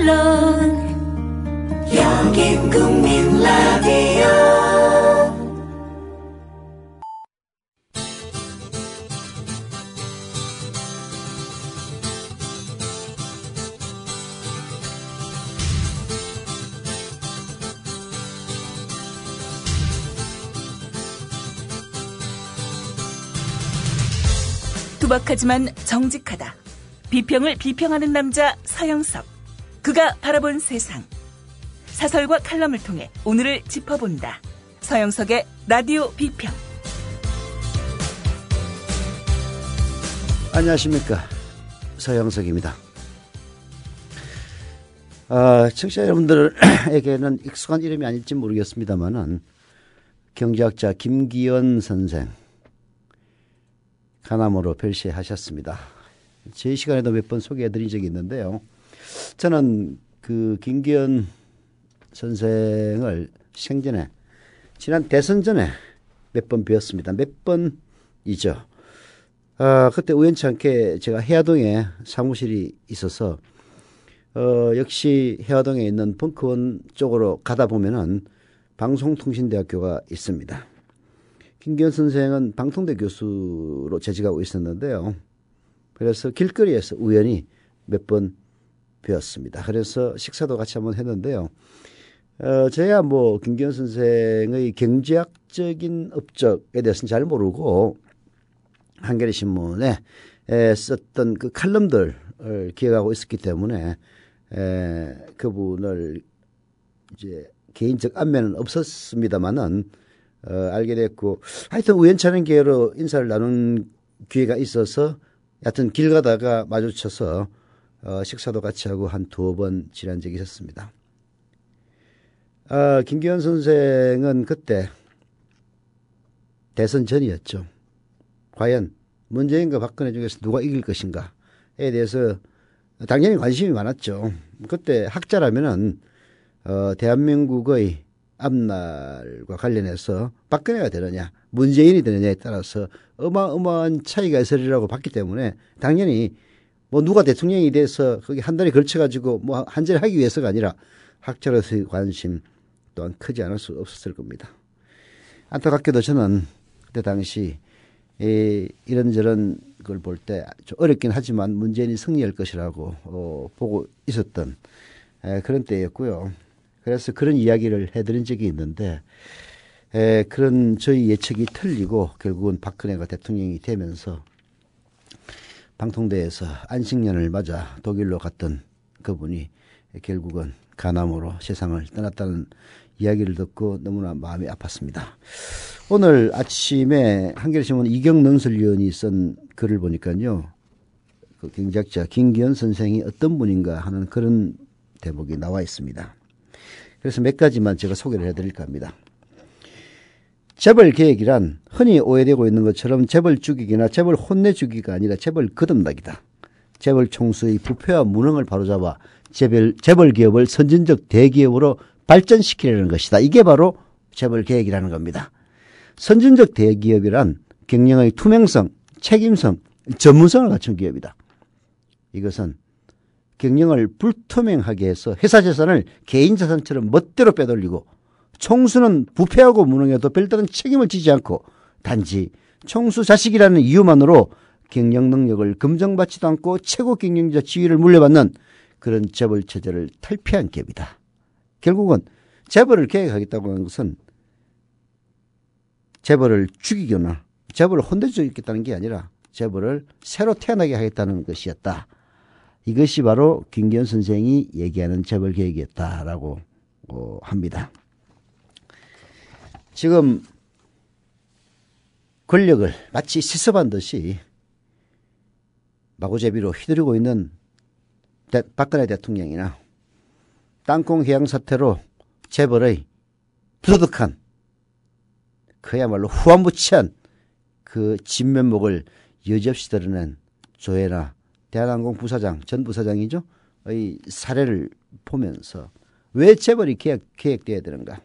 물론 여긴 국민 라디오. 투박하지만 정직하다. 비평을 비평하는 남자 서영석. 그가 바라본 세상. 사설과 칼럼을 통해 오늘을 짚어본다. 서영석의 라디오 비평. 안녕하십니까, 서영석입니다. 청취자 여러분들에게는 익숙한 이름이 아닐지 모르겠습니다만은 경제학자 김기현 선생 가남으로 별세하셨습니다. 제 시간에도 몇 번 소개해드린 적이 있는데요. 저는 그 김기현 선생을 생전에 지난 대선 전에 몇 번 뵈었습니다. 몇 번이죠. 그때 우연찮게 제가 해화동에 사무실이 있어서 역시 해화동에 있는 벙커원 쪽으로 가다 보면은 방송통신대학교가 있습니다. 김기현 선생은 방통대 교수로 재직하고 있었는데요. 그래서 길거리에서 우연히 몇 번 뵈었습니다. 그래서 식사도 같이 한번 했는데요. 제가 뭐 김기현 선생의 경제학적인 업적에 대해서는 잘 모르고 한겨레신문에 썼던 그 칼럼들을 기억하고 있었기 때문에 그분을 이제 개인적 안면은 없었습니다만은 알게 됐고, 하여튼 우연찮은 기회로 인사를 나눈 기회가 있어서 하여튼 길 가다가 마주쳐서 식사도 같이 하고 한 2번 지난 적이 있었습니다. 김기현 선생은 그때 대선 전이었죠. 과연 문재인과 박근혜 중에서 누가 이길 것인가에 대해서 당연히 관심이 많았죠. 그때 학자라면은 대한민국의 앞날과 관련해서 박근혜가 되느냐 문재인이 되느냐에 따라서 어마어마한 차이가 있으리라고 봤기 때문에 당연히 뭐 누가 대통령이 돼서 거기 한 달에 걸쳐가지고 뭐 한 자리 하기 위해서가 아니라 학자로서의 관심 또한 크지 않을 수 없었을 겁니다. 안타깝게도 저는 그때 당시 이런저런 걸 볼 때 좀 어렵긴 하지만 문재인이 승리할 것이라고 보고 있었던 그런 때였고요. 그래서 그런 이야기를 해드린 적이 있는데 그런 저희 예측이 틀리고 결국은 박근혜가 대통령이 되면서 방통대에서 안식년을 맞아 독일로 갔던 그분이 결국은 간암으로 세상을 떠났다는 이야기를 듣고 너무나 마음이 아팠습니다. 오늘 아침에 한겨레신문 이경논설위원이 쓴 글을 보니까요. 그 경제학자 김기현 선생이 어떤 분인가 하는 그런 대목이 나와 있습니다. 그래서 몇 가지만 제가 소개를 해드릴까 합니다. 재벌 개혁이란 흔히 오해되고 있는 것처럼 재벌 죽이기나 재벌 혼내 죽이기가 아니라 재벌 거듭나기다. 재벌 총수의 부패와 무능을 바로잡아 재벌 기업을 선진적 대기업으로 발전시키려는 것이다. 이게 바로 재벌 개혁이라는 겁니다. 선진적 대기업이란 경영의 투명성, 책임성, 전문성을 갖춘 기업이다. 이것은 경영을 불투명하게 해서 회사 재산을 개인 자산처럼 멋대로 빼돌리고 총수는 부패하고 무능해도 별다른 책임을 지지 않고 단지 총수 자식이라는 이유만으로 경영 능력을 검증받지도 않고 최고 경영자 지위를 물려받는 그런 재벌 체제를 탈피한 기업이다. 결국은 재벌을 개혁하겠다고 하는 것은 재벌을 죽이거나 재벌을 혼내주겠다는 게 아니라 재벌을 새로 태어나게 하겠다는 것이었다. 이것이 바로 김기현 선생이 얘기하는 재벌 개혁이었다라고 합니다. 지금 권력을 마치 시습한 듯이 마구제비로 휘두르고 있는 박근혜 대통령이나 땅콩 해양 사태로 재벌의 부도덕한 그야말로 후한무치한 그 진면목을 여지없이 드러낸 조혜나 대한항공 부사장, 전 부사장이죠. 의 사례를 보면서 왜 재벌이 개혁돼야 되는가.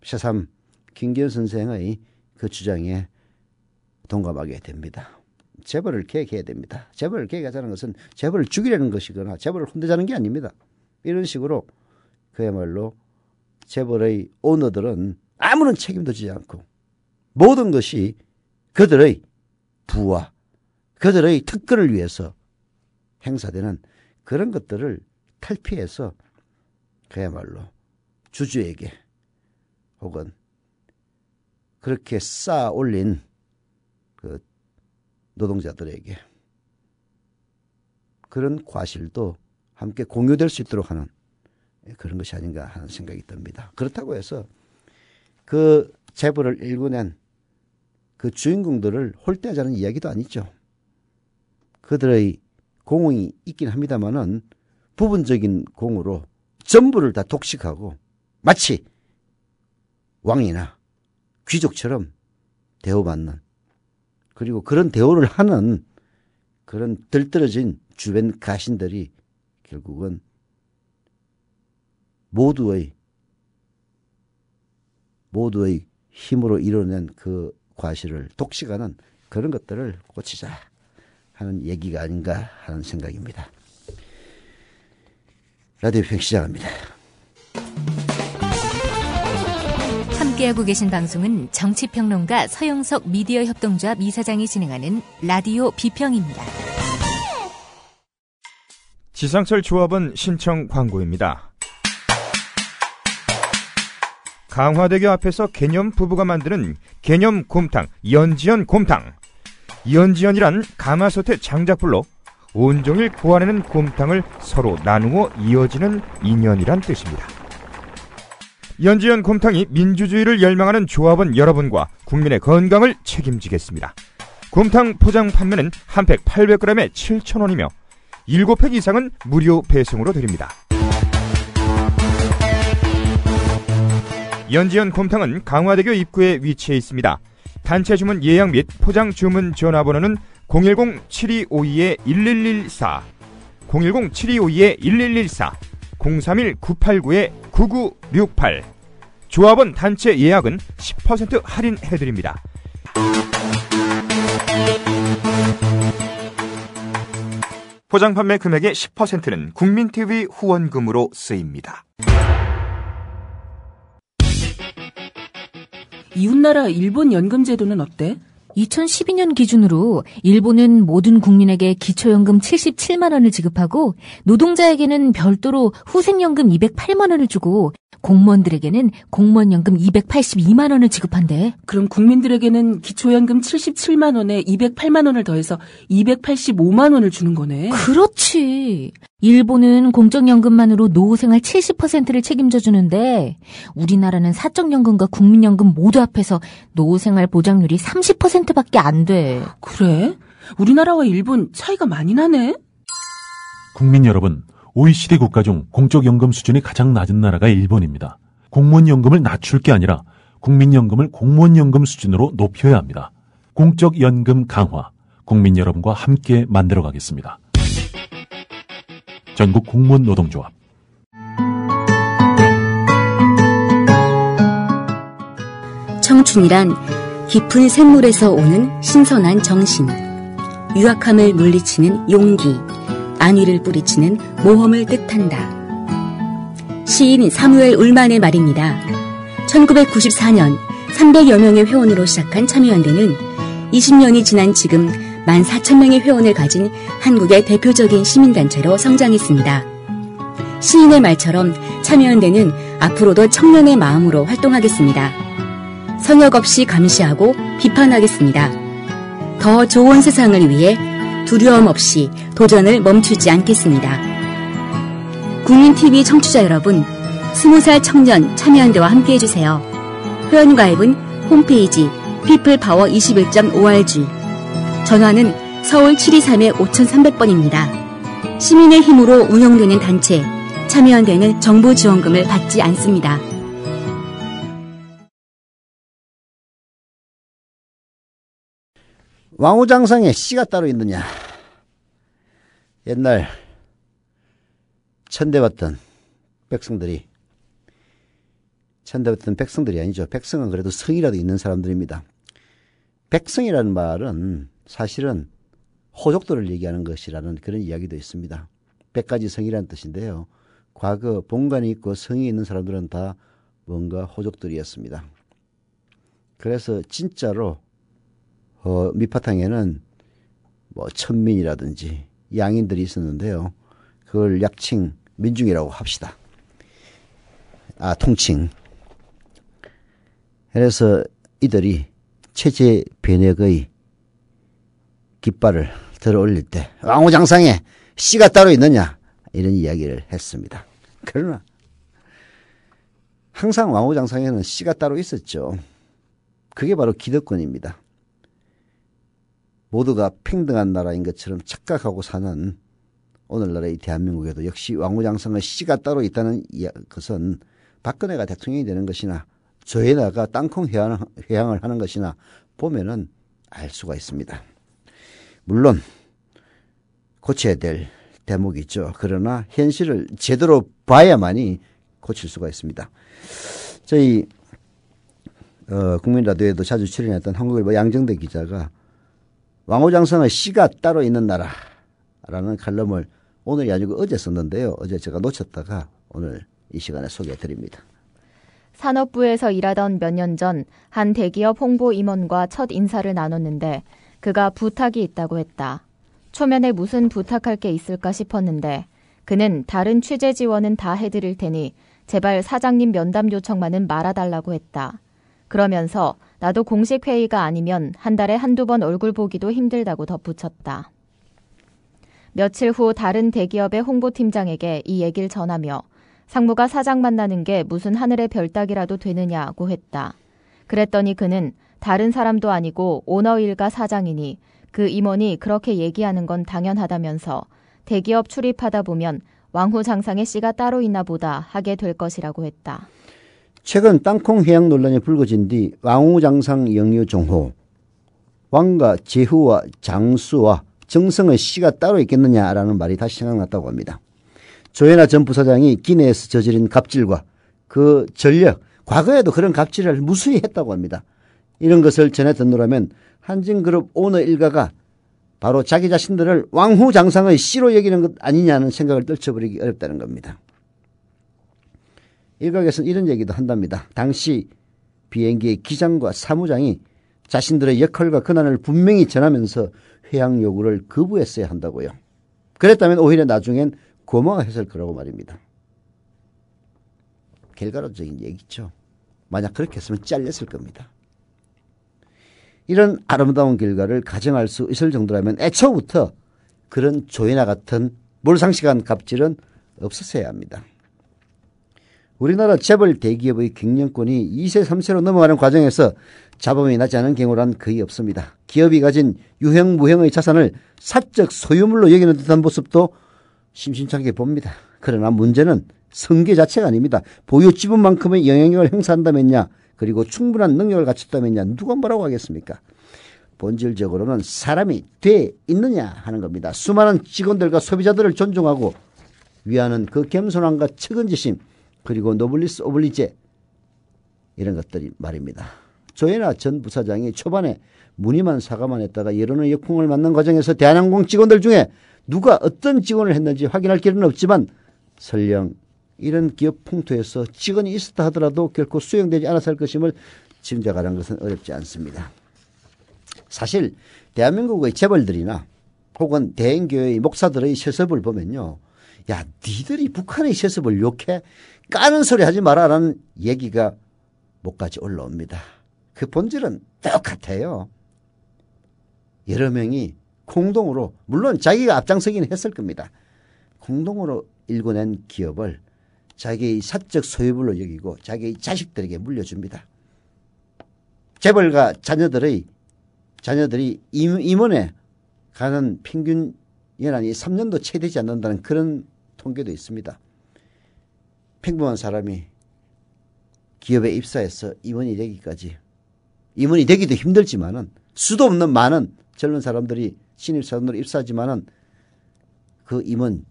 새삼 김기현 선생의 그 주장에 동감하게 됩니다. 재벌을 개혁해야 됩니다. 재벌을 개혁하자는 것은 재벌을 죽이려는 것이거나 재벌을 혼내자는 게 아닙니다. 이런 식으로 그야말로 재벌의 오너들은 아무런 책임도 지지 않고 모든 것이 그들의 부와 그들의 특권을 위해서 행사되는 그런 것들을 탈피해서 그야말로 주주에게 혹은 그렇게 쌓아 올린 그 노동자들에게 그런 과실도 함께 공유될 수 있도록 하는 그런 것이 아닌가 하는 생각이 듭니다. 그렇다고 해서 그 재벌을 일궈낸 그 주인공들을 홀대하자는 이야기도 아니죠. 그들의 공이 있긴 합니다만은 부분적인 공으로 전부를 다 독식하고 마치 왕이나 귀족처럼 대우받는, 그리고 그런 대우를 하는 그런 들떨어진 주변 가신들이 결국은 모두의 힘으로 이뤄낸 그 과실을 독식하는 그런 것들을 고치자 하는 얘기가 아닌가 하는 생각입니다. 라디오 평 시작합니다. 함께하고 계신 방송은 정치평론가 서영석 미디어 협동조합 이사장이 진행하는 라디오 비평입니다. 지상철 조합원 신청 광고입니다. 강화대교 앞에서 개념 부부가 만드는 개념 곰탕 연지연 곰탕. 연지연이란 가마솥의 장작불로 온종일 구워내는 곰탕을 서로 나누어 이어지는 인연이란 뜻입니다. 연지연 곰탕이 민주주의를 열망하는 조합원 여러분과 국민의 건강을 책임지겠습니다. 곰탕 포장 판매는 한 팩 800g에 7,000원이며 7팩 이상은 무료 배송으로 드립니다. 연지연 곰탕은 강화대교 입구에 위치해 있습니다. 단체 주문 예약 및 포장 주문 전화번호는 010-7252-1114, 010-7252-1114, 031-989-9968. 조합원 단체 예약은 10% 할인해드립니다. 포장 판매 금액의 10%는 국민TV 후원금으로 쓰입니다. 이웃나라 일본 연금 제도는 어때? 2012년 기준으로 일본은 모든 국민에게 기초연금 77만 원을 지급하고 노동자에게는 별도로 후생연금 208만 원을 주고 공무원들에게는 공무원연금 282만 원을 지급한대. 그럼 국민들에게는 기초연금 77만 원에 208만 원을 더해서 285만 원을 주는 거네. 그렇지. 일본은 공적연금만으로 노후생활 70%를 책임져 주는데 우리나라는 사적연금과 국민연금 모두 합해서 노후생활 보장률이 30%밖에 안 돼. 그래? 우리나라와 일본 차이가 많이 나네? 국민 여러분, OECD 국가 중 공적연금 수준이 가장 낮은 나라가 일본입니다. 공무원연금을 낮출 게 아니라 국민연금을 공무원연금 수준으로 높여야 합니다. 공적연금 강화, 국민 여러분과 함께 만들어가겠습니다. 전국 공무원 노동조합. 청춘이란 깊은 샘물에서 오는 신선한 정신, 유약함을 물리치는 용기, 안위를 뿌리치는 모험을 뜻한다. 시인 사무엘 울만의 말입니다. 1994년 300여 명의 회원으로 시작한 참여연대는 20년이 지난 지금 14,000명의 회원을 가진 한국의 대표적인 시민단체로 성장했습니다. 시인의 말처럼 참여연대는 앞으로도 청년의 마음으로 활동하겠습니다. 성역 없이 감시하고 비판하겠습니다. 더 좋은 세상을 위해 두려움 없이 도전을 멈추지 않겠습니다. 국민TV 청취자 여러분, 20살 청년 참여연대와 함께해주세요. 회원가입은 홈페이지 peoplepower21.org, 전화는 서울 723-5300번입니다. 시민의 힘으로 운영되는 단체, 참여연대는 정부 지원금을 받지 않습니다. 왕후장상에 씨가 따로 있느냐. 옛날 천대받던 백성들이 아니죠. 백성은 그래도 성이라도 있는 사람들입니다. 백성이라는 말은 사실은 호족들을 얘기하는 것이라는 그런 이야기도 있습니다. 100가지 성이라는 뜻인데요. 과거 본관이 있고 성이 있는 사람들은 다 뭔가 호족들이었습니다. 그래서 진짜로 밑바탕에는 뭐 천민이라든지 양인들이 있었는데요. 그걸 약칭 민중이라고 합시다. 통칭. 그래서 이들이 체제 변혁의 깃발을 들어 올릴 때 왕후장상에 씨가 따로 있느냐 이런 이야기를 했습니다. 그러나 항상 왕후장상에는 씨가 따로 있었죠. 그게 바로 기득권입니다. 모두가 평등한 나라인 것처럼 착각하고 사는 오늘날의 대한민국에도 역시 왕후장상의 씨가 따로 있다는 것은 박근혜가 대통령이 되는 것이나 조혜나가 땅콩 회항을 하는 것이나 보면은 알 수가 있습니다. 물론 고쳐야 될 대목이죠. 그러나 현실을 제대로 봐야만이 고칠 수가 있습니다. 저희 국민라디오에도 자주 출연했던 한국일보 양정대 기자가 왕후장상의 씨가 따로 있는 나라라는 칼럼을 오늘이 아니고 어제 썼는데요. 어제 제가 놓쳤다가 오늘 이 시간에 소개해드립니다. 산업부에서 일하던 몇 년 전 한 대기업 홍보 임원과 첫 인사를 나눴는데 그가 부탁이 있다고 했다. 초면에 무슨 부탁할 게 있을까 싶었는데 그는 다른 취재 지원은 다 해드릴 테니 제발 사장님 면담 요청만은 말아달라고 했다. 그러면서 나도 공식 회의가 아니면 한 달에 한두 번 얼굴 보기도 힘들다고 덧붙였다. 며칠 후 다른 대기업의 홍보팀장에게 이 얘기를 전하며 상무가 사장 만나는 게 무슨 하늘의 별 따기라도 되느냐고 했다. 그랬더니 그는 다른 사람도 아니고 오너 일가 사장이니 그 임원이 그렇게 얘기하는 건 당연하다면서 대기업 출입하다 보면 왕후장상의 씨가 따로 있나 보다 하게 될 것이라고 했다. 최근 땅콩 회항 논란이 불거진 뒤 왕후장상 영유 종호, 왕과 제후와 장수와 정성의 씨가 따로 있겠느냐라는 말이 다시 생각났다고 합니다. 조혜나 전 부사장이 기내에서 저지른 갑질과 그 전력, 과거에도 그런 갑질을 무수히 했다고 합니다. 이런 것을 전해 듣노라면 한진그룹 오너 일가가 바로 자기 자신들을 왕후장상의 씨로 여기는 것 아니냐는 생각을 떨쳐버리기 어렵다는 겁니다. 일각에서는 이런 얘기도 한답니다. 당시 비행기의 기장과 사무장이 자신들의 역할과 권한을 분명히 전하면서 회항 요구를 거부했어야 한다고요. 그랬다면 오히려 나중엔 고마워했을 거라고 말입니다. 결과론적인 얘기죠. 만약 그렇게 했으면 잘렸을 겁니다. 이런 아름다운 결과를 가정할 수 있을 정도라면 애초부터 그런 조혜나 같은 몰상식한 갑질은 없었어야 합니다. 우리나라 재벌 대기업의 경영권이 2세, 3세로 넘어가는 과정에서 자본이 나지 않은 경우란 거의 없습니다. 기업이 가진 유형, 무형의 자산을 사적 소유물로 여기는 듯한 모습도 심심찮게 봅니다. 그러나 문제는 성계 자체가 아닙니다. 보유 지분만큼의 영향력을 행사한다면야, 그리고 충분한 능력을 갖췄다면야 누가 뭐라고 하겠습니까? 본질적으로는 사람이 돼 있느냐 하는 겁니다. 수많은 직원들과 소비자들을 존중하고 위하는 그 겸손함과 측은지심, 그리고 노블리스 오블리제, 이런 것들이 말입니다. 조혜나 전 부사장이 초반에 무늬만 사과만 했다가 여론의 역풍을 맞는 과정에서 대한항공 직원들 중에 누가 어떤 지원을 했는지 확인할 길은 없지만 설령 이런 기업 풍토에서 직원이 있었다 하더라도 결코 수용되지 않았을 것임을 짐작하는 것은 어렵지 않습니다. 사실 대한민국의 재벌들이나 혹은 대행교회의 목사들의 세습을 보면요, 야, 니들이 북한의 세습을 욕해? 까는 소리 하지 마라라는 얘기가 목까지 올라옵니다. 그 본질은 똑같아요. 여러 명이 공동으로, 물론 자기가 앞장서기는 했을 겁니다. 공동으로 일궈낸 기업을 자기의 사적 소유물로 여기고 자기의 자식들에게 물려줍니다. 재벌과 자녀들이 임원에 가는 평균 연한이 3년도 채 되지 않는다는 그런 통계도 있습니다. 평범한 사람이 기업에 입사해서 임원이 되기까지, 임원이 되기도 힘들지만은 수도 없는 많은 젊은 사람들이 신입사원으로 입사하지만은 그 임원,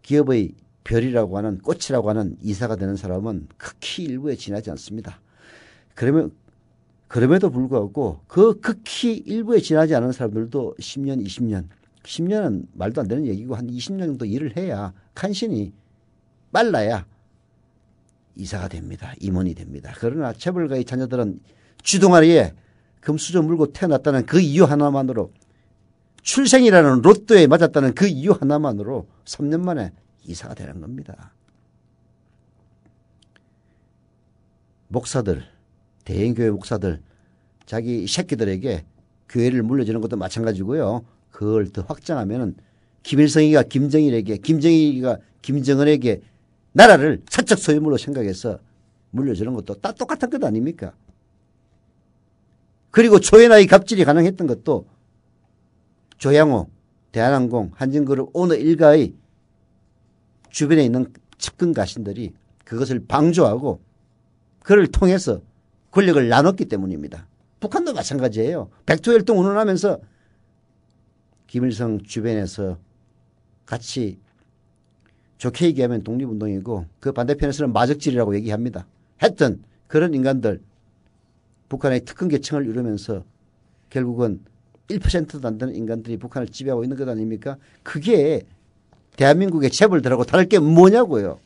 기업의 별이라고 하는, 꽃이라고 하는 이사가 되는 사람은 극히 일부에 지나지 않습니다. 그러면 그럼에도 불구하고 그 극히 일부에 지나지 않은 사람들도 10년, 20년, 10년은 말도 안 되는 얘기고 한 20년 정도 일을 해야 간신히 빨라야 이사가 됩니다. 임원이 됩니다. 그러나 재벌가의 자녀들은 쥐동아리에 금수저 물고 태어났다는 그 이유 하나만으로 출생이라는 로또에 맞았다는 그 이유 하나만으로 3년 만에 이사가 되는 겁니다. 목사들, 대형교회 목사들 자기 새끼들에게 교회를 물려주는 것도 마찬가지고요. 그걸 더 확장하면은 김일성이가 김정일에게, 김정일이가 김정은에게 나라를 사적 소유물로 생각해서 물려주는 것도 다 똑같은 것 아닙니까? 그리고 조연아의 갑질이 가능했던 것도 조양호, 대한항공, 한진그룹 오너 일가의 주변에 있는 측근 가신들이 그것을 방조하고 그를 통해서 권력을 나눴기 때문입니다. 북한도 마찬가지예요. 백두혈통 운운하면서 김일성 주변에서 같이 좋게 얘기하면 독립운동이고 그 반대편에서는 마적질이라고 얘기합니다. 했던 그런 인간들 북한의 특권 계층을 이루면서 결국은 1%도 안 되는 인간들이 북한을 지배하고 있는 것 아닙니까? 그게 대한민국의 재벌들하고 다를 게 뭐냐고요.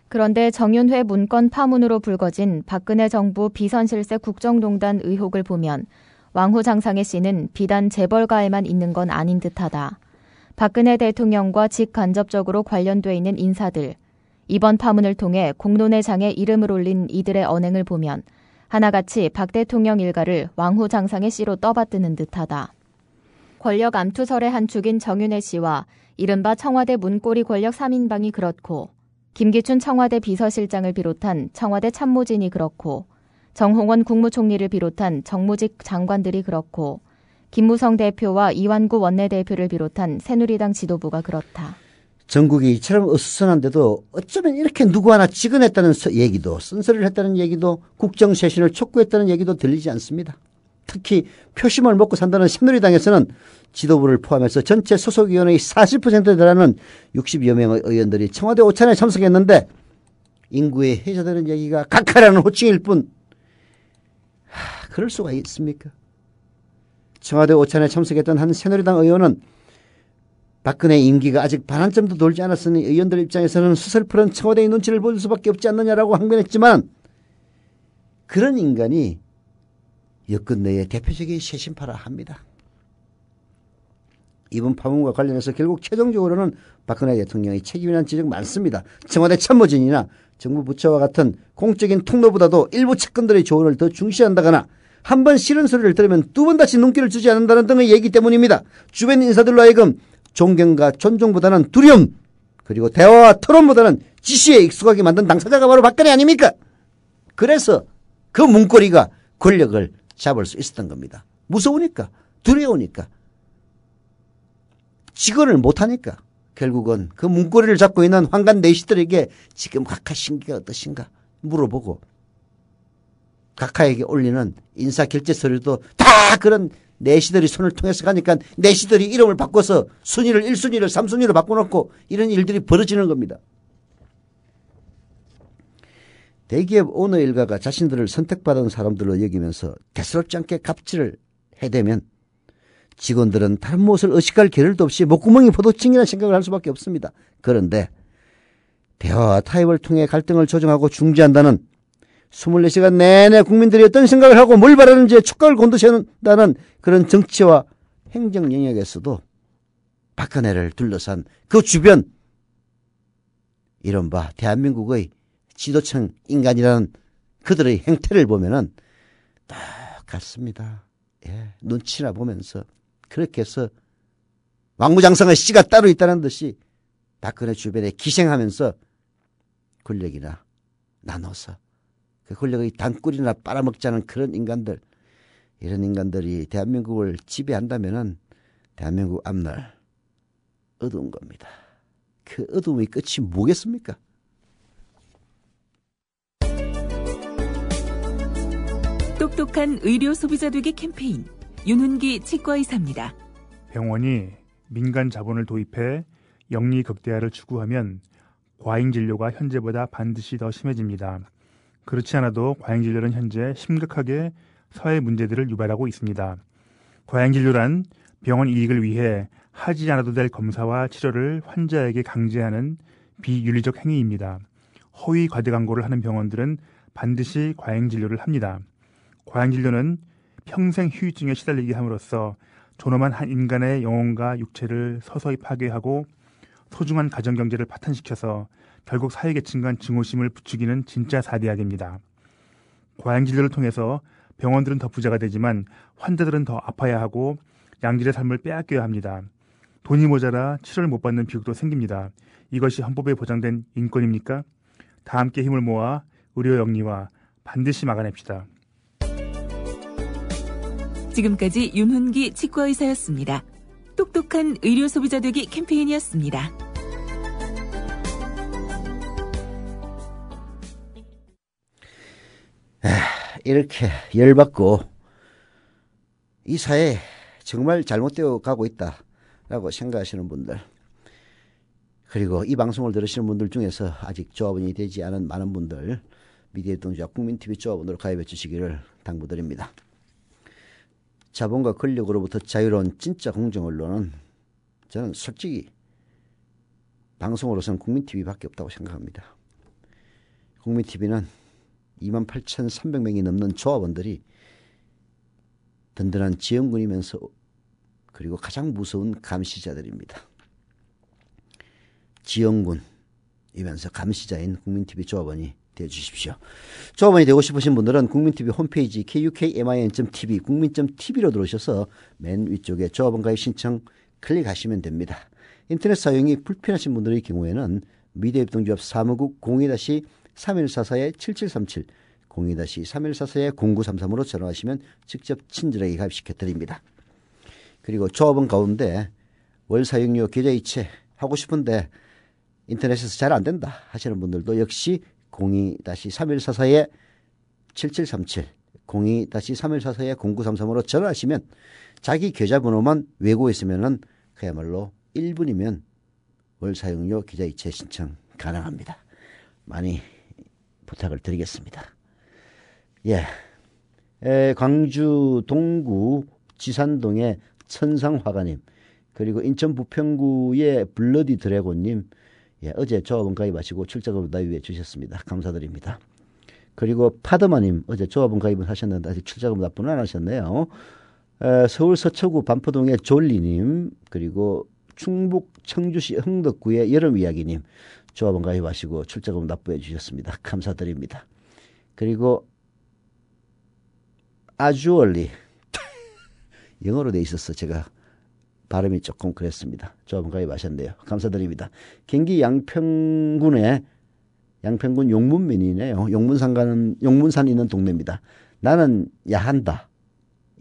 그런데 정윤회 문건 파문으로 불거진 박근혜 정부 비선실세 국정농단 의혹을 보면 왕후 장상의 씨는 비단 재벌가에만 있는 건 아닌 듯하다. 박근혜 대통령과 직간접적으로 관련돼 있는 인사들, 이번 파문을 통해 공론의 장에 이름을 올린 이들의 언행을 보면 하나같이 박 대통령 일가를 왕후 장상의 씨로 떠받드는 듯하다. 권력 암투설의 한 축인 정윤회 씨와 이른바 청와대 문고리 권력 3인방이 그렇고 김기춘 청와대 비서실장을 비롯한 청와대 참모진이 그렇고 정홍원 국무총리를 비롯한 정무직 장관들이 그렇고 김무성 대표와 이완구 원내대표를 비롯한 새누리당 지도부가 그렇다. 전국이 이처럼 어수선한데도 어쩌면 이렇게 누구 하나 찍어냈다는 얘기도 쓴소리를 했다는 얘기도 국정쇄신을 촉구했다는 얘기도 들리지 않습니다. 특히 표심을 먹고 산다는 새누리당에서는 지도부를 포함해서 전체 소속위원회의 40%에 달하는 60여 명의 의원들이 청와대 오찬에 참석했는데 인구에 해자되는 얘기가 각하라는 호칭일 뿐 그럴 수가 있습니까? 청와대 오찬에 참석했던 한 새누리당 의원은 박근혜 임기가 아직 반환점도 돌지 않았으니 의원들 입장에서는 수설프런 청와대의 눈치를 볼 수밖에 없지 않느냐라고 항변했지만 그런 인간이 여권 내의 대표적인 쇄신파라 합니다. 이번 파문과 관련해서 결국 최종적으로는 박근혜 대통령의 책임이라는 지적 많습니다. 청와대 참모진이나 정부 부처와 같은 공적인 통로보다도 일부 측근들의 조언을 더 중시한다거나 한 번 싫은 소리를 들으면 두 번 다시 눈길을 주지 않는다는 등의 얘기 때문입니다. 주변 인사들로 하여금 존경과 존중보다는 두려움 그리고 대화와 토론보다는 지시에 익숙하게 만든 당사자가 바로 박근혜 아닙니까? 그래서 그 문고리가 권력을 잡을 수 있었던 겁니다. 무서우니까 두려우니까 직언을 못하니까 결국은 그 문고리를 잡고 있는 황간 내시들에게 지금 각하 심기가 어떠신가 물어보고 각하에게 올리는 인사결재서류도 다 그런 내시들이 손을 통해서 가니까 내시들이 이름을 바꿔서 순위를 1순위를 3순위로 바꿔놓고 이런 일들이 벌어지는 겁니다. 대기업 오너 일가가 자신들을 선택받은 사람들로 여기면서 대수롭지 않게 갑질을 해대면 직원들은 다른 무엇을 의식할 겨를도 없이 목구멍이 포도칭이라는 생각을 할 수밖에 없습니다. 그런데 대화와 타협을 통해 갈등을 조정하고 중재한다는 24시간 내내 국민들이 어떤 생각을 하고 뭘 바라는지에 촉각을 곤두세운다는 그런 정치와 행정 영역에서도 박근혜를 둘러싼 그 주변 이른바 대한민국의 지도층 인간이라는 그들의 행태를 보면은 똑같습니다. 예, 눈치나 보면서 그렇게 해서 왕무장성의 씨가 따로 있다는 듯이 박근혜 주변에 기생하면서 권력이나 나눠서 그 권력의 단꿀이나 빨아먹자는 그런 인간들 이런 인간들이 대한민국을 지배한다면은 대한민국 앞날 어두운 겁니다. 그 어두움의 끝이 뭐겠습니까? 똑똑한 의료 소비자 되기 캠페인 윤훈기 치과의사입니다. 병원이 민간 자본을 도입해 영리 극대화를 추구하면 과잉 진료가 현재보다 반드시 더 심해집니다. 그렇지 않아도 과잉진료는 현재 심각하게 사회 문제들을 유발하고 있습니다. 과잉진료란 병원 이익을 위해 하지 않아도 될 검사와 치료를 환자에게 강제하는 비윤리적 행위입니다. 허위 과대 광고를 하는 병원들은 반드시 과잉진료를 합니다. 과잉진료는 평생 후유증에 시달리게 함으로써 존엄한 한 인간의 영혼과 육체를 서서히 파괴하고 소중한 가정경제를 파탄시켜서 결국 사회계층 간 증오심을 부추기는 진짜 사대악입니다. 과잉진료를 통해서 병원들은 더 부자가 되지만 환자들은 더 아파야 하고 양질의 삶을 빼앗겨야 합니다. 돈이 모자라 치료를 못 받는 비극도 생깁니다. 이것이 헌법에 보장된 인권입니까? 다 함께 힘을 모아 의료 영리화 반드시 막아냅시다. 지금까지 윤훈기 치과의사였습니다. 똑똑한 의료 소비자 되기 캠페인이었습니다. 이렇게 열받고 이 사회 정말 잘못되어 가고 있다라고 생각하시는 분들, 그리고 이 방송을 들으시는 분들 중에서 아직 조합원이 되지 않은 많은 분들, 미디어동지와 국민TV 조합원으로 가입해 주시기를 당부드립니다. 자본과 권력으로부터 자유로운 진짜 공정언론은 저는 솔직히 방송으로서는 국민TV밖에 없다고 생각합니다. 국민TV는 28,300명이 넘는 조합원들이 든든한 지원군이면서 그리고 가장 무서운 감시자들입니다. 지원군이면서 감시자인 국민TV 조합원이 되어주십시오. 조합원이 되고 싶으신 분들은 국민TV 홈페이지 kukmin.tv 국민.tv로 들어오셔서 맨 위쪽에 조합원 가입 신청 클릭하시면 됩니다. 인터넷 사용이 불편하신 분들의 경우에는 미디어협동조합 사무국 02-3144-7737 02-3144-0933으로 전화하시면 직접 친절하게 가입시켜드립니다. 그리고 조합원 가운데 월 사용료 계좌이체 하고 싶은데 인터넷에서 잘 안된다 하시는 분들도 역시 02-3144-7737 02-3144-0933으로 전화하시면 자기 계좌번호만 외고 있으면은 그야말로 1분이면 월 사용료 계좌이체 신청 가능합니다. 많이 부탁을 드리겠습니다. 예, 광주 동구 지산동의 천상화가님, 그리고 인천 부평구의 블러디 드래곤님, 예, 어제 조합원 가입하시고 출자금 나이에 주셨습니다. 감사드립니다. 그리고 파드마님, 어제 조합원 가입을 하셨는데 아직 출자금 납부는 안 하셨네요. 서울 서초구 반포동의 졸리님, 그리고 충북 청주시 흥덕구의 여름이야기님, 조합원 가입하시고 출자금 납부해 주셨습니다. 감사드립니다. 그리고 아주얼리 영어로 돼 있어서 제가 발음이 조금 그랬습니다. 조합원 가입하셨네요. 감사드립니다. 경기 양평군 용문면이네요. 용문산 있는 동네입니다. 나는 야한다.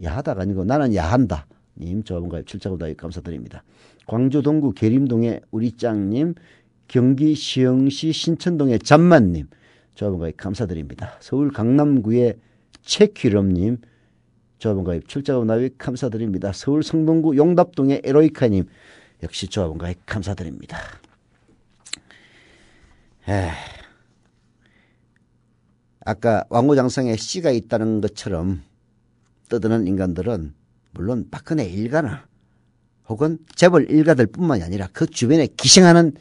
야하다가 아니고 나는 야한다. 님 조합원 가입 출자금 가입 감사드립니다. 광주 동구 계림동의 우리짱님, 경기 시흥시 신천동의 잠만님 조합원 가입 감사드립니다. 서울 강남구의 최퀴럼님 조합원 가입 출자금 가입 감사드립니다. 서울 성동구 용답동의 에로이카님 역시 조합원 가입 감사드립니다. 아까 왕호장성에 씨가 있다는 것처럼 떠드는 인간들은 물론 박근혜 일가나 혹은 재벌 일가들 뿐만이 아니라 그 주변에 기생하는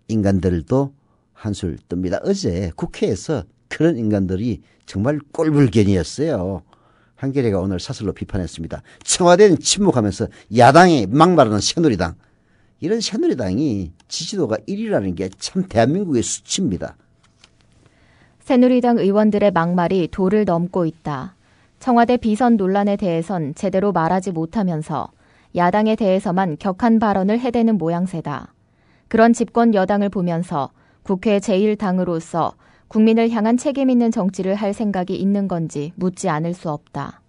인간들도 한술 뜹니다. 어제 국회에서 그런 인간들이 정말 꼴불견이었어요. 한겨레가 오늘 사설로 비판했습니다. 청와대는 침묵하면서 야당이 막말하는 새누리당. 이런 새누리당이 지지도가 1위라는 게 참 대한민국의 수치입니다. 새누리당 의원들의 막말이 도를 넘고 있다. 청와대 비선 논란에 대해선 제대로 말하지 못하면서 야당에 대해서만 격한 발언을 해대는 모양새다. 그런 집권 여당을 보면서 국회 제1당으로서 국민을 향한 책임 있는 정치를 할 생각이 있는 건지 묻지 않을 수 없다.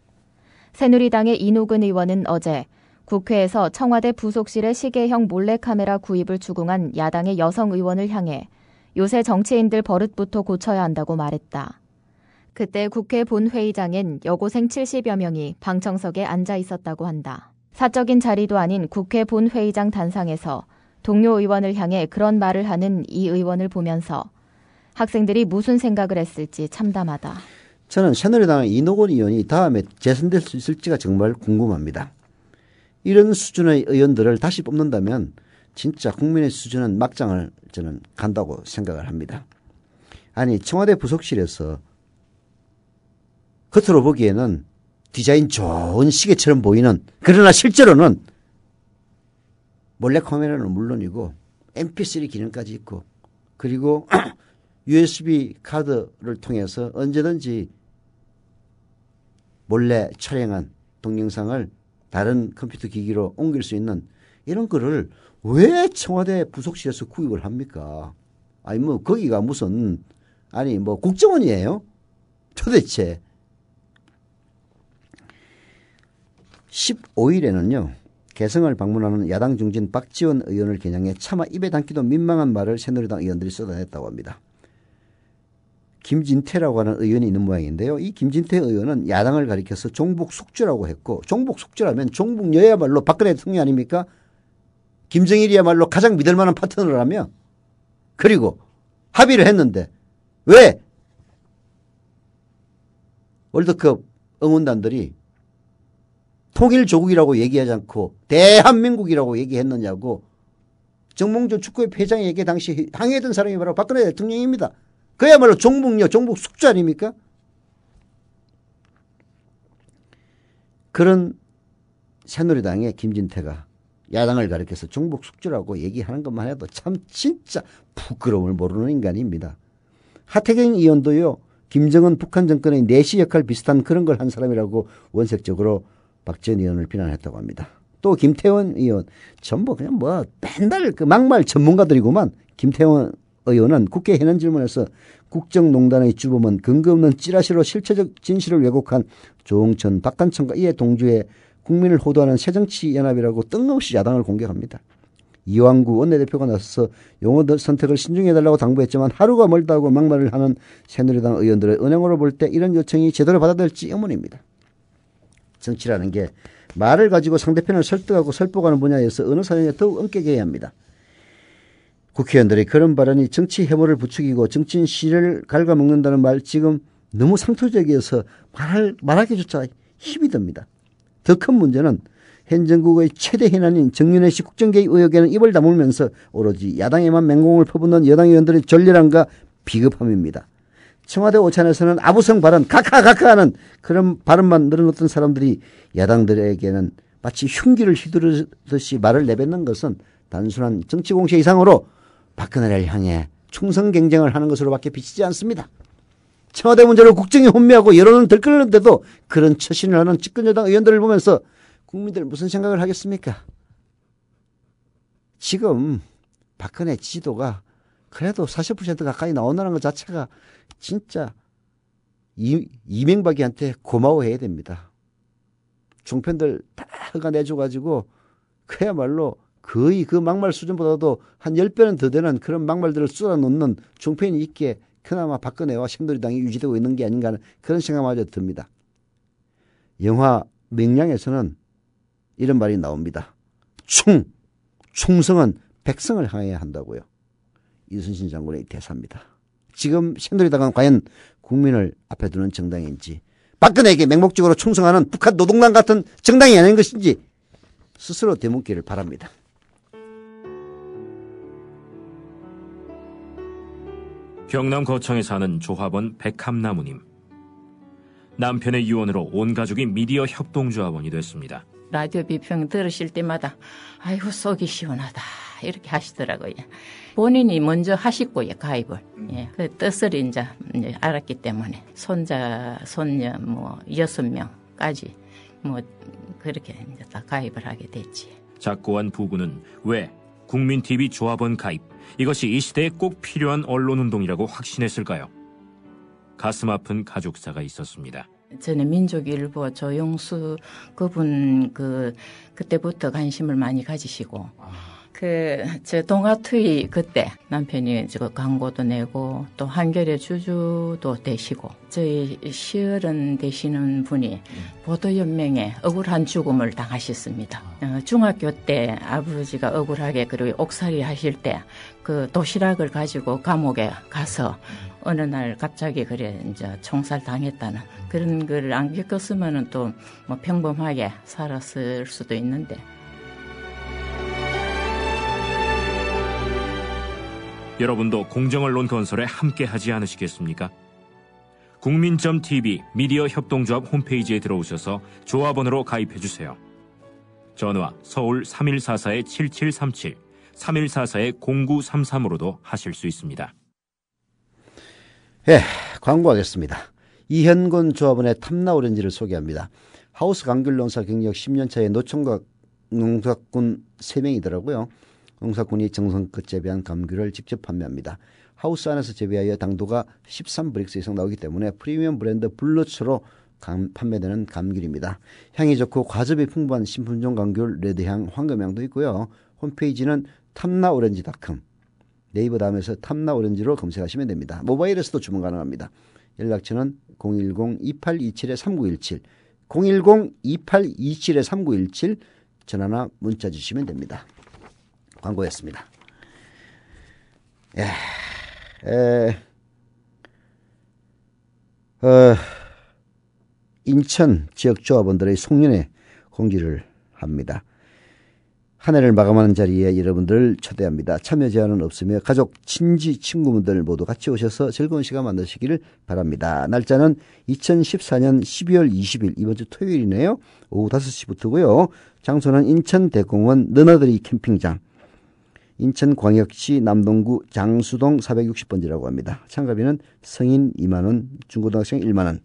새누리당의 이노근 의원은 어제 국회에서 청와대 부속실의 시계형 몰래카메라 구입을 추궁한 야당의 여성 의원을 향해 요새 정치인들 버릇부터 고쳐야 한다고 말했다. 그때 국회 본회의장엔 여고생 70여 명이 방청석에 앉아 있었다고 한다. 사적인 자리도 아닌 국회 본회의장 단상에서 동료 의원을 향해 그런 말을 하는 이 의원을 보면서 학생들이 무슨 생각을 했을지 참담하다. 저는 새누리당의 이노건 의원이 다음에 재선될 수 있을지가 정말 궁금합니다. 이런 수준의 의원들을 다시 뽑는다면 진짜 국민의 수준은 막장을 저는 간다고 생각을 합니다. 아니 청와대 부속실에서 겉으로 보기에는 디자인 좋은 시계처럼 보이는, 그러나 실제로는 몰래카메라는 물론이고 mp3 기능까지 있고, 그리고 USB 카드를 통해서 언제든지 몰래 촬영한 동영상을 다른 컴퓨터 기기로 옮길 수 있는 이런 거를 왜 청와대 부속실에서 구입을 합니까? 아니 뭐 거기가 무슨 아니 뭐 국정원이에요? 도대체. 15일에는요. 개성을 방문하는 야당 중진 박지원 의원을 겨냥해 차마 입에 담기도 민망한 말을 새누리당 의원들이 쏟아냈다고 합니다. 김진태라고 하는 의원이 있는 모양인데요. 이 김진태 의원은 야당을 가리켜서 종북 숙주라고 했고, 종북 숙주라면 종북여야말로 박근혜 대통령 아닙니까? 김정일이야말로 가장 믿을 만한 파트너라며, 그리고 합의를 했는데 왜 월드컵 응원단들이 통일조국이라고 얘기하지 않고 대한민국이라고 얘기했느냐고 정몽준 축구협회 회장에게 당시 항의했던 사람이 바로 박근혜 대통령입니다. 그야말로 종북녀, 종북 숙주 아닙니까? 그런 새누리당의 김진태가 야당을 가리켜서 종북 숙주라고 얘기하는 것만 해도 참 진짜 부끄러움을 모르는 인간입니다. 하태경 의원도요. 김정은 북한 정권의 내시 역할 비슷한 그런 걸 한 사람이라고 원색적으로 박지원 의원을 비난했다고 합니다. 또 김태원 의원 전부 그냥 뭐 맨날 그 막말 전문가들이구만. 김태원 의원은 국회 해는 질문에서 국정농단의 주범은 근거 없는 찌라시로 실체적 진실을 왜곡한 조홍천, 박한천과 이에 동조해 국민을 호도하는 새정치연합이라고 뜬금없이 야당을 공격합니다. 이왕구 원내대표가 나서서 용어 선택을 신중해달라고 당부했지만 하루가 멀다고 막말을 하는 새누리당 의원들의 은행으로 볼 때 이런 요청이 제대로 받아들일지 의문입니다. 정치라는 게 말을 가지고 상대편을 설득하고 설득하는 분야에서 어느 사정에 더욱 엄격해야 해야 합니다. 국회의원들의 그런 발언이 정치 혐오를 부추기고 정치인 시를 갉아먹는다는 말 지금 너무 상투적이어서 말하기조차 힘이 듭니다. 더 큰 문제는 현 정국의 최대 해난인 정윤회 씨 국정개입 의혹에는 입을 다물면서 오로지 야당에만 맹공을 퍼붓는 여당 의원들의 졸렬함과 비겁함입니다. 청와대 오찬에서는 아부성 발언, 카카하는 그런 발언만 늘어놓던 사람들이 야당들에게는 마치 흉기를 휘두르듯이 말을 내뱉는 것은 단순한 정치 공세 이상으로 박근혜를 향해 충성 경쟁을 하는 것으로밖에 비치지 않습니다. 청와대 문제로 국정이 혼미하고 여론은 들끓는데도 그런 처신을 하는 집권여당 의원들을 보면서 국민들 무슨 생각을 하겠습니까? 지금 박근혜 지지도가 그래도 40% 가까이 나온다는 것 자체가 진짜 이명박이한테 고마워해야 됩니다. 종편들 다 흑아내줘가지고 그야말로 거의 그 막말 수준보다도 한 10배는 더 되는 그런 막말들을 쏟아놓는 종편이 있기에 그나마 박근혜와 새누리당이 유지되고 있는 게 아닌가 하는 그런 생각마저 듭니다. 영화 명량에서는 이런 말이 나옵니다. 충성은 백성을 향해야 한다고요. 이순신 장군의 대사입니다. 지금 새누리당은 과연 국민을 앞에 두는 정당인지, 박근혜에게 맹목적으로 충성하는 북한 노동당 같은 정당이 아닌 것인지 스스로 되묻기를 바랍니다. 경남 거창에 사는 조합원 백함나무님. 남편의 유언으로 온 가족이 미디어 협동조합원이 됐습니다. 라디오 비평 들으실 때마다 아이고 속이 시원하다 이렇게 하시더라고요. 본인이 먼저 하시고요, 가입을. 예, 그 뜻을 이제 알았기 때문에 손자, 손녀 6명까지 그렇게 이제 다 가입을 하게 됐지. 작고한 부부는 왜 국민TV 조합원 가입, 이것이 이 시대에 꼭 필요한 언론운동이라고 확신했을까요? 가슴 아픈 가족사가 있었습니다. 저는 민족일보 조용수 그분 그때부터 관심을 많이 가지시고 저 동아투이 그때 남편이 저 광고도 내고 또 한겨레 주주도 되시고 저희 시어른 되시는 분이 보도연맹에 억울한 죽음을 당하셨습니다. 중학교 때 아버지가 억울하게 그리고 옥살이 하실 때 그 도시락을 가지고 감옥에 가서 어느 날 갑자기 그래 이제 총살 당했다는 그런 걸 안 겪었으면은 또 뭐 평범하게 살았을 수도 있는데. 여러분도 공정언론 건설에 함께하지 않으시겠습니까? 국민.tv 미디어 협동조합 홈페이지에 들어오셔서 조합원으로 가입해주세요. 전화 서울 3144-7737, 3144-0933으로도 하실 수 있습니다. 예, 광고하겠습니다. 이현곤 조합원의 탐나오렌지를 소개합니다. 하우스 감귤 농사 경력 10년 차의 노총각 농사꾼 3명이더라고요. 농사꾼이 정성껏 재배한 감귤을 직접 판매합니다. 하우스 안에서 재배하여 당도가 13브릭스 이상 나오기 때문에 프리미엄 브랜드 블루츠로 판매되는 감귤입니다. 향이 좋고 과즙이 풍부한 신품종 감귤 레드향, 황금향도 있고요. 홈페이지는 탐나오렌지.com, 네이버 다음에서 탐나오렌지로 검색하시면 됩니다. 모바일에서도 주문 가능합니다. 연락처는 010-2827-3917, 010-2827-3917 전화나 문자 주시면 됩니다. 광고였습니다. 인천 지역 조합원들의 송년회 공지를 합니다. 한 해를 마감하는 자리에 여러분들을 초대합니다. 참여 제한은 없으며 가족, 친지, 친구분들 모두 같이 오셔서 즐거운 시간 만드시기를 바랍니다. 날짜는 2014년 12월 20일 이번 주 토요일이네요. 오후 5시부터고요. 장소는 인천대공원 너나들이 캠핑장, 인천광역시 남동구 장수동 460번지라고 합니다. 참가비는 성인 2만원, 중고등학생 1만원,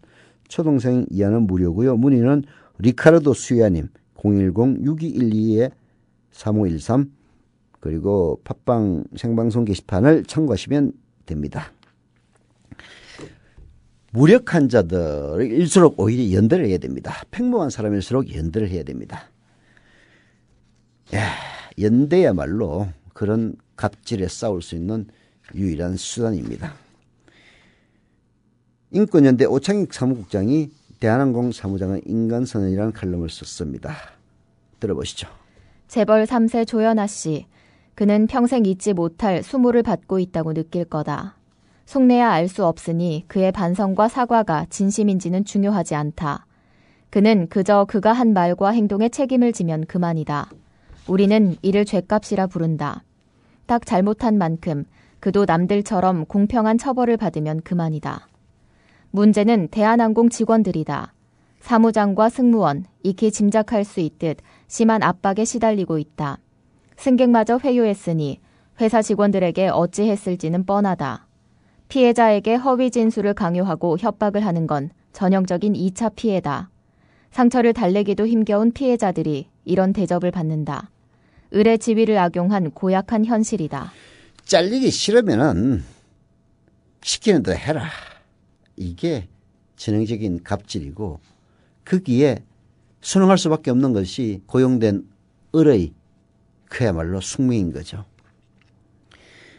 초등생 이하는 무료고요. 문의는 리카르도 수야님 010-6212-3513 그리고 팟빵 생방송 게시판을 참고하시면 됩니다. 무력한 자들일수록 오히려 연대를 해야 됩니다. 평범한 사람일수록 연대를 해야 됩니다. 연대야말로 그런 갑질에 싸울 수 있는 유일한 수단입니다. 인권연대 오창익 사무국장이 대한항공 사무장의 인간선언이라는 칼럼을 썼습니다. 들어보시죠. 재벌 3세 조연아 씨. 그는 평생 잊지 못할 수모를 받고 있다고 느낄 거다. 속내야 알 수 없으니 그의 반성과 사과가 진심인지는 중요하지 않다. 그는 그저 그가 한 말과 행동에 책임을 지면 그만이다. 우리는 이를 죗값이라 부른다. 딱 잘못한 만큼 그도 남들처럼 공평한 처벌을 받으면 그만이다. 문제는 대한항공 직원들이다. 사무장과 승무원, 익히 짐작할 수 있듯 심한 압박에 시달리고 있다. 승객마저 회유했으니 회사 직원들에게 어찌했을지는 뻔하다. 피해자에게 허위 진술을 강요하고 협박을 하는 건 전형적인 2차 피해다. 상처를 달래기도 힘겨운 피해자들이 이런 대접을 받는다. 을의 지위를 악용한 고약한 현실이다. 잘리기 싫으면은 시키는 대로 해라. 이게 전형적인 갑질이고 거기에 순응할 수밖에 없는 것이 고용된 을의 그야말로 숙명인 거죠.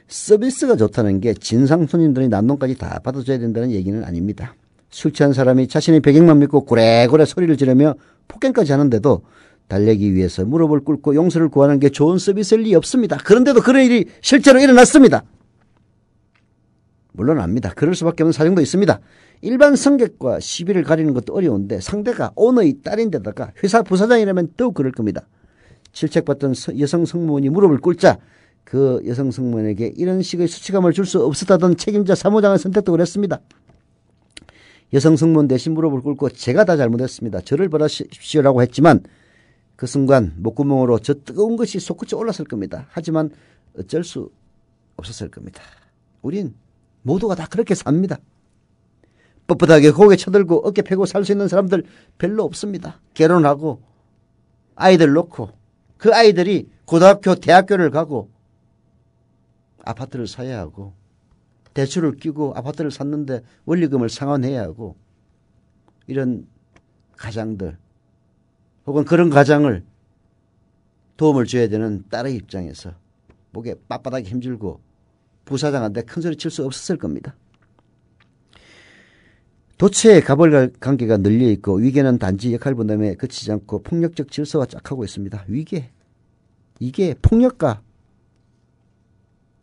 서비스가 좋다는 게 진상 손님들이 난동까지 다 받아줘야 된다는 얘기는 아닙니다. 술 취한 사람이 자신의 배경만 믿고 고래고래 소리를 지르며 폭행까지 하는데도 달래기 위해서 무릎을 꿇고 용서를 구하는 게 좋은 서비스일 리 없습니다. 그런데도 그런 일이 실제로 일어났습니다. 물론 압니다. 그럴 수밖에 없는 사정도 있습니다. 일반 승객과 시비를 가리는 것도 어려운데 상대가 오너의 딸인데다가 회사 부사장이라면 더욱 그럴 겁니다. 질책받던 여성 승무원이 무릎을 꿇자 그 여성 승무원에게 이런 식의 수치감을 줄 수 없었다던 책임자 사무장의 선택도 그랬습니다. 여성 승무원 대신 무릎을 꿇고 제가 다 잘못했습니다. 저를 받아주십시오라고 했지만 그 순간 목구멍으로 저 뜨거운 것이 솟구쳐 올랐을 겁니다. 하지만 어쩔 수 없었을 겁니다. 우린 모두가 다 그렇게 삽니다. 뻣뻣하게 고개 쳐들고 어깨 펴고 살 수 있는 사람들 별로 없습니다. 결혼하고 아이들 놓고 그 아이들이 고등학교, 대학교를 가고 아파트를 사야 하고 대출을 끼고 아파트를 샀는데 원리금을 상환해야 하고 이런 가장들 혹은 그런 가장을 도움을 줘야 되는 딸의 입장에서 목에 빳빳하게 힘줄고 부사장한테 큰 소리 칠 수 없었을 겁니다. 도체의 가벌 관계가 널려 있고 위계는 단지 역할 분담에 그치지 않고 폭력적 질서와 짝하고 있습니다. 위계. 이게 폭력과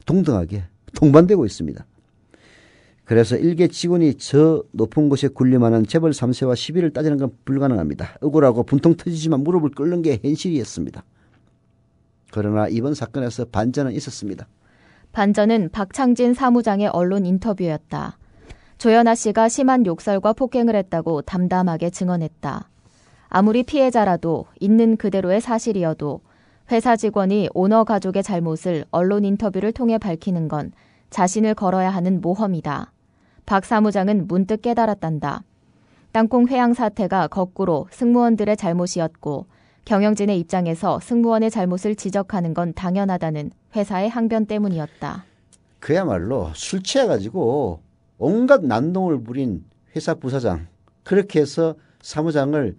동등하게 동반되고 있습니다. 그래서 일개 직원이 저 높은 곳에 군림하는 재벌 3세와 시비를 따지는 건 불가능합니다. 억울하고 분통 터지지만 무릎을 꿇는 게 현실이었습니다. 그러나 이번 사건에서 반전은 있었습니다. 반전은 박창진 사무장의 언론 인터뷰였다. 조연아 씨가 심한 욕설과 폭행을 했다고 담담하게 증언했다. 아무리 피해자라도 있는 그대로의 사실이어도 회사 직원이 오너 가족의 잘못을 언론 인터뷰를 통해 밝히는 건 자신을 걸어야 하는 모험이다. 박 사무장은 문득 깨달았단다. 땅콩 회항 사태가 거꾸로 승무원들의 잘못이었고 경영진의 입장에서 승무원의 잘못을 지적하는 건 당연하다는 회사의 항변 때문이었다. 그야말로 술 취해가지고 온갖 난동을 부린 회사 부사장, 그렇게 해서 사무장을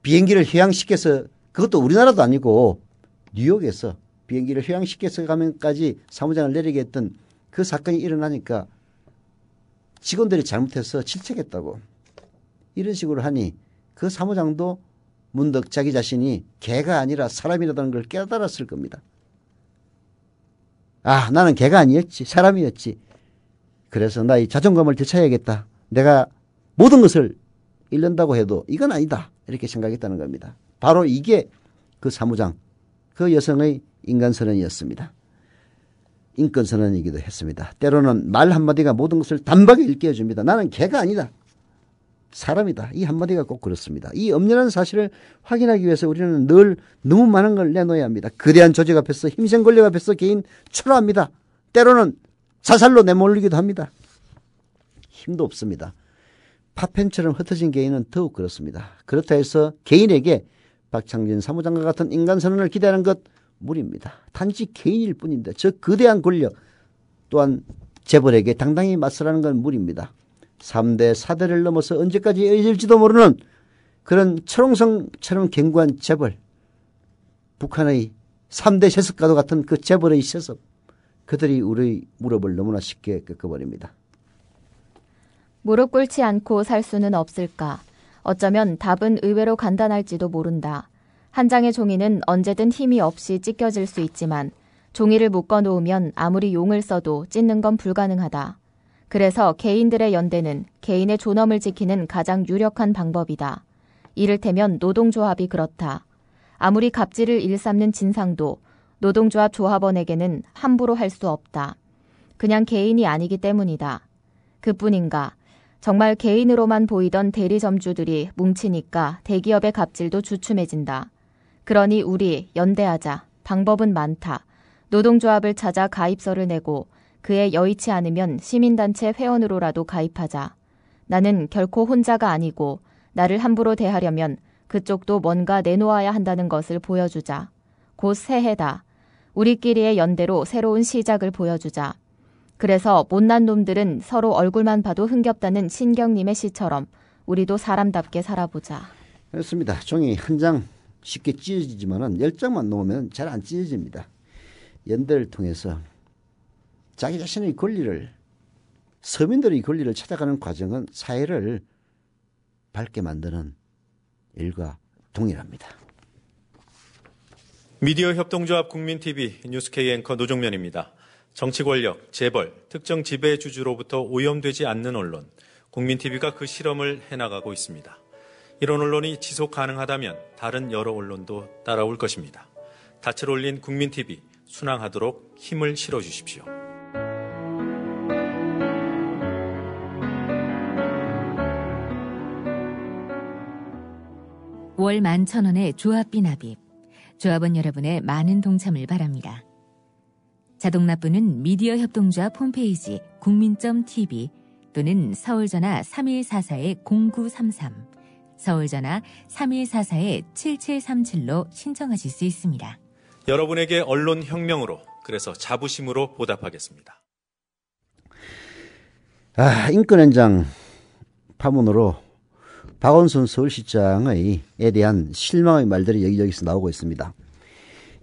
비행기를 휴양시켜서, 그것도 우리나라도 아니고 뉴욕에서 비행기를 휴양시켜서 가면까지 사무장을 내리게 했던 그 사건이 일어나니까 직원들이 잘못해서 질책했다고 이런 식으로 하니 그 사무장도 문득 자기 자신이 개가 아니라 사람이라는 걸 깨달았을 겁니다. 아, 나는 개가 아니었지, 사람이었지. 그래서 나 이 자존감을 되찾아야겠다. 내가 모든 것을 잃는다고 해도 이건 아니다. 이렇게 생각했다는 겁니다. 바로 이게 그 사무장, 그 여성의 인간선언이었습니다. 인권선언이기도 했습니다. 때로는 말 한마디가 모든 것을 단박에 일깨워줍니다. 나는 개가 아니다. 사람이다. 이 한마디가 꼭 그렇습니다. 이 엄연한 사실을 확인하기 위해서 우리는 늘 너무 많은 걸 내놓아야 합니다. 거대한 조직 앞에서, 힘센 권력 앞에서 개인 초라합니다. 때로는 자살로 내몰리기도 합니다. 힘도 없습니다. 파편처럼 흩어진 개인은 더욱 그렇습니다. 그렇다 해서 개인에게 박창진 사무장과 같은 인간선언을 기대하는 것 무리입니다. 단지 개인일 뿐인데 저 거대한 권력 또한 재벌에게 당당히 맞서라는 건 무리입니다. 3대 4대를 넘어서 언제까지 이어질지도 모르는 그런 철옹성처럼 견고한 재벌, 북한의 3대 세습과도 같은 그 재벌의 세습, 그들이 우리의 무릎을 너무나 쉽게 꺾어버립니다. 무릎 꿇지 않고 살 수는 없을까? 어쩌면 답은 의외로 간단할지도 모른다. 한 장의 종이는 언제든 힘이 없이 찢겨질 수 있지만 종이를 묶어놓으면 아무리 용을 써도 찢는 건 불가능하다. 그래서 개인들의 연대는 개인의 존엄을 지키는 가장 유력한 방법이다. 이를테면 노동조합이 그렇다. 아무리 갑질을 일삼는 진상도 노동조합 조합원에게는 함부로 할 수 없다. 그냥 개인이 아니기 때문이다. 그뿐인가? 정말 개인으로만 보이던 대리점주들이 뭉치니까 대기업의 갑질도 주춤해진다. 그러니 우리 연대하자. 방법은 많다. 노동조합을 찾아 가입서를 내고 그에 여의치 않으면 시민단체 회원으로라도 가입하자. 나는 결코 혼자가 아니고 나를 함부로 대하려면 그쪽도 뭔가 내놓아야 한다는 것을 보여주자. 곧 새해다. 우리끼리의 연대로 새로운 시작을 보여주자. 그래서 못난 놈들은 서로 얼굴만 봐도 흥겹다는 신경님의 시처럼 우리도 사람답게 살아보자. 그렇습니다. 종이 한 장 쉽게 찢어지지만은 10장만 놓으면 잘 안 찢어집니다. 연대를 통해서 자기 자신의 권리를, 서민들의 권리를 찾아가는 과정은 사회를 밝게 만드는 일과 동일합니다. 미디어 협동조합 국민TV 뉴스K 앵커 노종면입니다. 정치 권력, 재벌, 특정 지배주주로부터 오염되지 않는 언론, 국민TV가 그 실험을 해나가고 있습니다. 이런 언론이 지속 가능하다면 다른 여러 언론도 따라올 것입니다. 닻을 올린 국민TV, 순항하도록 힘을 실어주십시오. 월 11,000원의 조합비 납입. 조합원 여러분의 많은 동참을 바랍니다. 자동납부는 미디어 협동조합 홈페이지 국민.tv 또는 서울전화 3144-0933, 서울전화 3144-7737로 신청하실 수 있습니다. 여러분에게 언론 혁명으로, 그래서 자부심으로 보답하겠습니다. 인권현장 파문으로 박원순 서울시장에 대한 실망의 말들이 여기저기서 나오고 있습니다.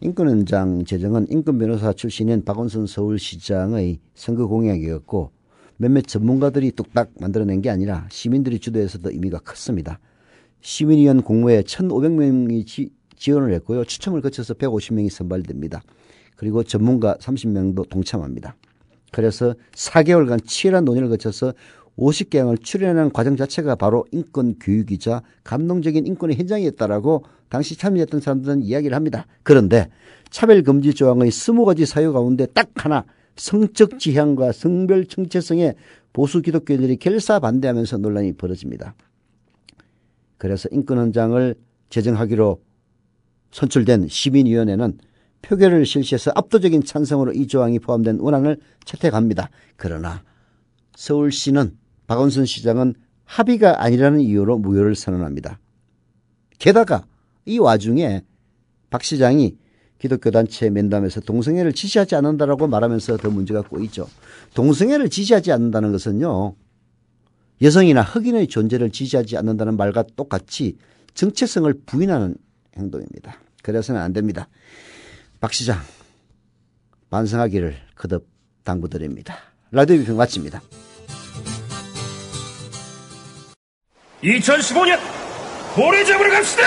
인권위원장 제정은 인권변호사 출신인 박원순 서울시장의 선거 공약이었고 몇몇 전문가들이 뚝딱 만들어낸 게 아니라 시민들이 주도해서도 의미가 컸습니다. 시민위원 공모에 1,500명이 지원을 했고요. 추첨을 거쳐서 150명이 선발됩니다. 그리고 전문가 30명도 동참합니다. 그래서 4개월간 치열한 논의를 거쳐서 50개항을 출연하는 과정 자체가 바로 인권 교육이자 감동적인 인권의 현장이었다라고 당시 참여했던 사람들은 이야기를 합니다. 그런데 차별금지 조항의 20가지 사유 가운데 딱 하나 성적 지향과 성별 정체성에 보수 기독교인들이 결사 반대하면서 논란이 벌어집니다. 그래서 인권헌장을 제정하기로 선출된 시민위원회는 표결을 실시해서 압도적인 찬성으로 이 조항이 포함된 원안을 채택합니다. 그러나 서울시는 박원순 시장은 합의가 아니라는 이유로 무효를 선언합니다. 게다가 이 와중에 박 시장이 기독교 단체 면담에서 동성애를 지지하지 않는다라고 말하면서 더 문제가 꼬이죠. 동성애를 지지하지 않는다는 것은요, 여성이나 흑인의 존재를 지지하지 않는다는 말과 똑같이 정체성을 부인하는 행동입니다. 그래서는 안 됩니다. 박 시장 반성하기를 거듭 당부드립니다. 라디오 비평 마칩니다. 2015년 고래 잡으러 갑시다!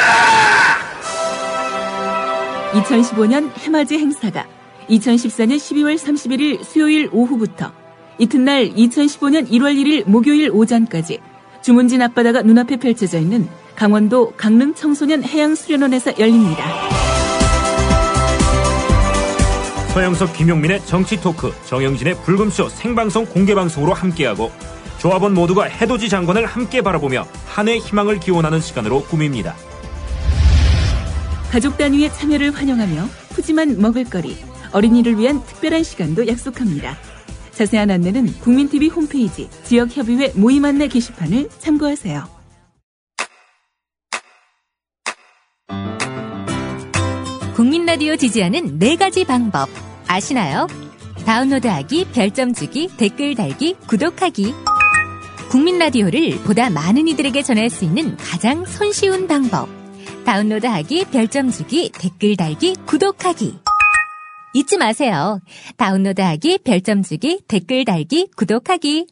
2015년 해맞이 행사가 2014년 12월 31일 수요일 오후부터 이튿날 2015년 1월 1일 목요일 오전까지 주문진 앞바다가 눈앞에 펼쳐져 있는 강원도 강릉 청소년 해양수련원에서 열립니다. 서영석, 김용민의 정치 토크, 정영진의 불금쇼 생방송 공개방송으로 함께하고 조합원 모두가 해돋이 장관을 함께 바라보며 한 해 희망을 기원하는 시간으로 꾸밉니다. 가족 단위의 참여를 환영하며 푸짐한 먹을거리, 어린이를 위한 특별한 시간도 약속합니다. 자세한 안내는 국민TV 홈페이지 지역협의회 모임 안내 게시판을 참고하세요. 국민라디오 지지하는 4가지 방법 아시나요? 다운로드하기, 별점 주기, 댓글 달기, 구독하기. 국민라디오를 보다 많은 이들에게 전할 수 있는 가장 손쉬운 방법. 다운로드하기, 별점 주기, 댓글 달기, 구독하기. 잊지 마세요. 다운로드하기, 별점 주기, 댓글 달기, 구독하기.